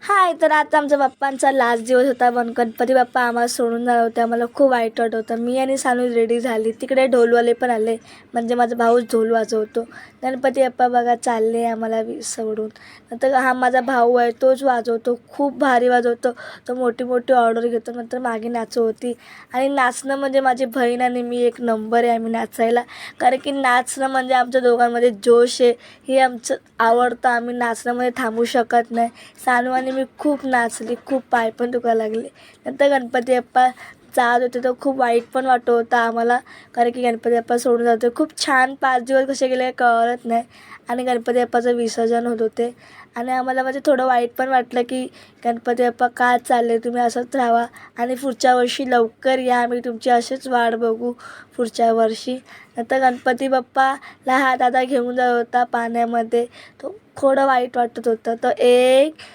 हाय, तर आता आमच्या पप्पांचा लास्ट दिवस होता. पण गणपती बाप्पा आम्हाला सोडून जाणार होते. आम्हाला खूप वाईट वाटत होतं. मी आणि सानू रेडी झाली. तिकडे ढोलवाले पण आले, म्हणजे माझा भाऊच ढोल वाजवतो. गणपती बाप्पा बघा चालले आम्हाला सोडून. नंतर हा माझा भाऊ आहे, तोच वाजवतो, खूप भारी वाजवतो. तो मोठी मोठी ऑर्डर घेतो. नंतर मागे नाचू होती. आणि नाचणं म्हणजे माझी बहीण आणि मी एक नंबर आहे आम्ही नाचायला. कारण की नाचणं म्हणजे आमच्या दोघांमध्ये जोश आहे. हे आमचं आवडतं. आम्ही नाचण्यामध्ये थांबू शकत नाही. सानू आणि मी खूप नाचली, खूप पाय पण दुखायला लागले. नंतर गणपती बाप्पा जात होते तर खूप वाईट पण वाटत होतं आम्हाला. कारण की गणपती बाप्पा सोडून जातो. खूप छान 5 दिवस कसे गेले कळत नाही. आणि गणपती बाप्पाचं विसर्जन होत होते. आणि आम्हाला म्हणजे थोडं वाईट पण वाटलं की गणपती बाप्पा का चालले, तुम्ही असंच राहावा आणि पुढच्या वर्षी लवकर या, आम्ही तुमची अशीच वाट बघू पुढच्या वर्षी. नंतर गणपती बाप्पाला हा दादा घेऊन जात होता पाण्यामध्ये. तो थोडं वाईट वाटत होतं. तर एक